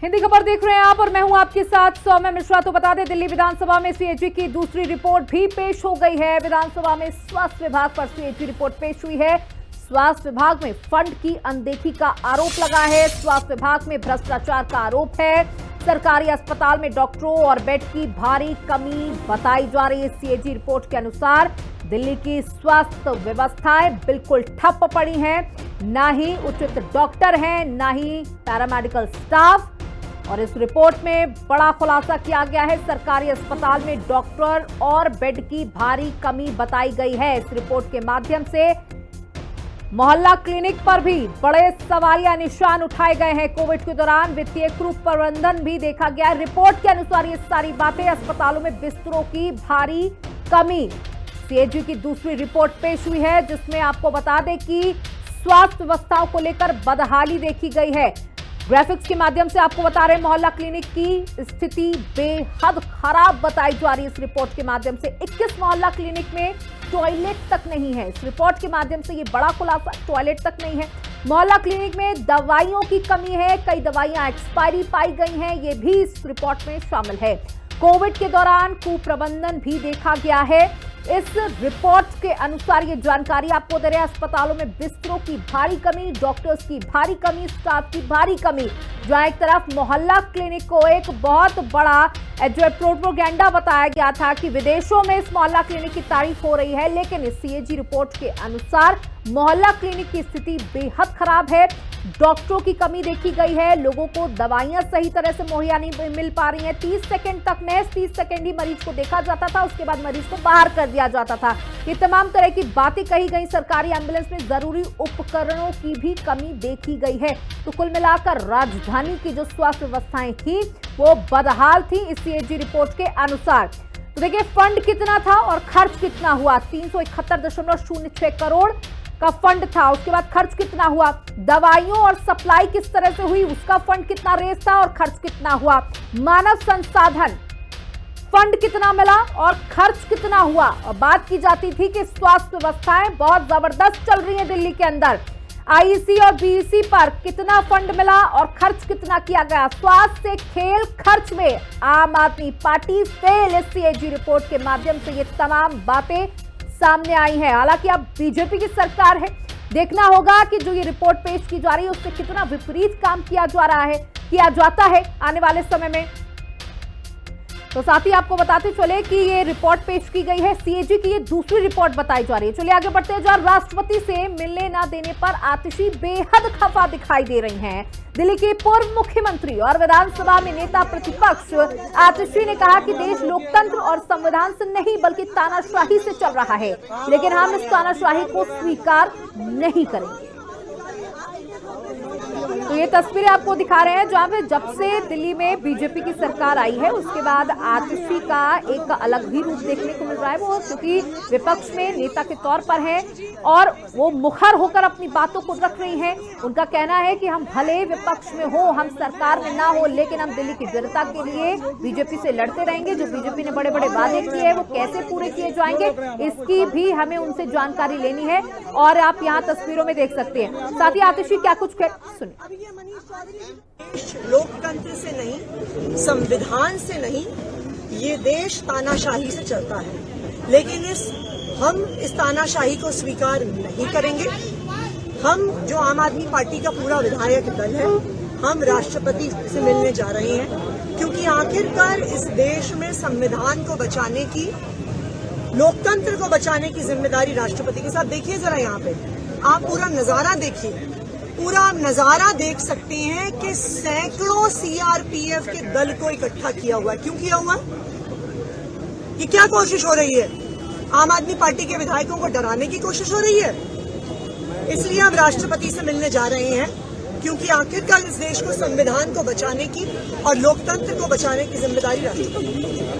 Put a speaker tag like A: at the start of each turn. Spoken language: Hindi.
A: हिंदी खबर देख रहे हैं आप और मैं हूं आपके साथ सौम्या मिश्रा। तो बता दें, दिल्ली विधानसभा में सीएजी की दूसरी रिपोर्ट भी पेश हो गई है। विधानसभा में स्वास्थ्य विभाग पर सीएजी रिपोर्ट पेश हुई है। स्वास्थ्य विभाग में फंड की अनदेखी का आरोप लगा है। स्वास्थ्य विभाग में भ्रष्टाचार का आरोप है। सरकारी अस्पताल में डॉक्टरों और बेड की भारी कमी बताई जा रही है। सीएजी रिपोर्ट के अनुसार दिल्ली की स्वास्थ्य व्यवस्थाएं बिल्कुल ठप पड़ी हैं। ना ही उचित डॉक्टर हैं, ना ही पैरामेडिकल स्टाफ। और इस रिपोर्ट में बड़ा खुलासा किया गया है। सरकारी अस्पताल में डॉक्टर और बेड की भारी कमी बताई गई है। इस रिपोर्ट के माध्यम से मोहल्ला क्लिनिक पर भी बड़े सवालिया निशान उठाए गए हैं। कोविड के दौरान वित्तीय कुप्रबंधन भी देखा गया। रिपोर्ट के अनुसार ये सारी बातें, अस्पतालों में बिस्तरों की भारी कमी। सीएजी की दूसरी रिपोर्ट पेश हुई है, जिसमें आपको बता दें कि स्वास्थ्य व्यवस्थाओं को लेकर बदहाली देखी गई है। ग्राफिक्स के माध्यम से आपको बता रहे हैं, मोहल्ला क्लिनिक की स्थिति बेहद खराब बताई जा रही है। इस रिपोर्ट के माध्यम से 21 मोहल्ला क्लिनिक में टॉयलेट तक नहीं है। इस रिपोर्ट के माध्यम से ये बड़ा खुलासा, टॉयलेट तक नहीं है। मोहल्ला क्लिनिक में दवाइयों की कमी है। कई दवाइयां एक्सपायरी पाई गई हैं, ये भी इस रिपोर्ट में शामिल है। कोविड के दौरान कुप्रबंधन भी देखा गया है। इस रिपोर्ट के अनुसार ये जानकारी आपको दे रहे हैं। अस्पतालों में बिस्तरों की भारी कमी, डॉक्टर्स की भारी कमी, स्टाफ की भारी कमी। जहां एक तरफ मोहल्ला क्लिनिक को एक बहुत बड़ा जो प्रोपेगेंडा बताया गया था कि विदेशों में इस मोहल्ला क्लिनिक की तारीफ हो रही है, लेकिन इस सीएजी रिपोर्ट के अनुसार मोहल्ला क्लिनिक की स्थिति बेहद खराब है। डॉक्टरों की कमी देखी गई है। लोगों को दवाइयां सही तरह से मुहैया नहीं मिल पा रही हैं। 30 सेकंड तक, महज 30 सेकंड ही मरीज को देखा जाता था, उसके बाद मरीज को बाहर कर दिया जाता था। ये तमाम तरह की बातें कही गई। सरकारी एम्बुलेंस में जरूरी उपकरणों की भी कमी देखी गई है। तो कुल मिलाकर राजधानी की जो स्वास्थ्य व्यवस्थाएं थी वो बदहाल थी इस सीएजी रिपोर्ट के अनुसार। तो देखिए, फंड कितना था और खर्च कितना हुआ। 371.06 करोड़ का फंड था। उसके बाद खर्च कितना हुआ, दवाइयों और सप्लाई किस तरह से हुई, उसका फंड कितना रेस था और खर्च कितना हुआ। मानव संसाधन फंड कितना मिला और खर्च कितना हुआ। और बात की जाती थी कि स्वास्थ्य व्यवस्थाएं बहुत जबरदस्त चल रही हैं दिल्ली के अंदर। आईसी और बीईसी पर कितना फंड मिला और खर्च कितना किया गया। स्वास्थ्य से खेल खर्च में आम आदमी पार्टी फेल। इस सीएजी रिपोर्ट के माध्यम से ये तमाम बातें सामने आई है। हालांकि अब बीजेपी की सरकार है, देखना होगा कि जो ये रिपोर्ट पेश की जा रही है उससे कितना विपरीत काम किया जाता है आने वाले समय में। तो साथ ही आपको बताते चले कि ये रिपोर्ट पेश की गई है। सीएजी की ये दूसरी रिपोर्ट बताई जा रही है। चलिए आगे बढ़ते हैं। जहां राष्ट्रपति से मिलने न देने पर आतिशी बेहद खफा दिखाई दे रही हैं। दिल्ली के पूर्व मुख्यमंत्री और विधानसभा में नेता प्रतिपक्ष आतिशी ने कहा कि देश लोकतंत्र और संविधान से नहीं बल्कि तानाशाही से चल रहा है, लेकिन हम इस तानाशाही को स्वीकार नहीं करेंगे। तो ये तस्वीरें आपको दिखा रहे हैं जहां पे जब से दिल्ली में बीजेपी की सरकार आई है उसके बाद आतिशी का एक अलग ही रूप देखने को मिल रहा है। वो क्योंकि विपक्ष में नेता के तौर पर है और वो मुखर होकर अपनी बातों को रख रही हैं। उनका कहना है कि हम भले विपक्ष में हो, हम सरकार में ना हो, लेकिन हम दिल्ली की जनता के लिए बीजेपी से लड़ते रहेंगे। जो बीजेपी ने बड़े बड़े वादे किए हैं वो कैसे पूरे किए जाएंगे, इसकी भी हमें उनसे जानकारी लेनी है। और आप यहाँ तस्वीरों में देख सकते हैं। साथ ही आतिशी क्या कुछ सुनिए।
B: लोकतंत्र से नहीं, संविधान से नहीं, ये देश तानाशाही से चलता है, लेकिन हम इस तानाशाही को स्वीकार नहीं करेंगे। हम जो आम आदमी पार्टी का पूरा विधायक दल है, हम राष्ट्रपति से मिलने जा रहे हैं, क्योंकि आखिरकार इस देश में संविधान को बचाने की, लोकतंत्र को बचाने की जिम्मेदारी राष्ट्रपति के साथ। देखिए जरा यहाँ पे आप पूरा नजारा देखिए, पूरा नजारा देख सकते हैं कि सैकड़ों सीआरपीएफ के दल को इकट्ठा किया हुआ है। क्यों किया हुआ? ये क्या कोशिश हो रही है? आम आदमी पार्टी के विधायकों को डराने की कोशिश हो रही है। इसलिए हम राष्ट्रपति से मिलने जा रहे हैं, क्योंकि आखिरकार इस देश को, संविधान को बचाने की और लोकतंत्र को बचाने की जिम्मेदारी राष्ट्रपति की है।